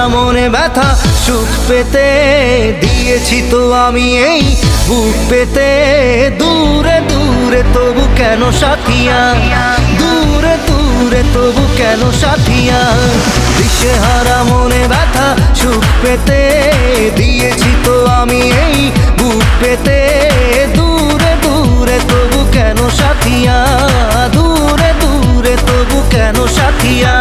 মনে ব্যথা সুখ পেতে দিয়েছি তো আমি এই বুক পেতে। দূরে দূরে তবু কেন সাথিয়া, দূরে দূরে তবু কেন সাথিয়া। দিশেহারা মনে ব্যথা সুখ পেতে দিয়েছি তো আমি এই বুক পেতে। দূরে দূরে তবু কেন সাথিয়া, দূরে দূরে তবু কেন সাথিয়া।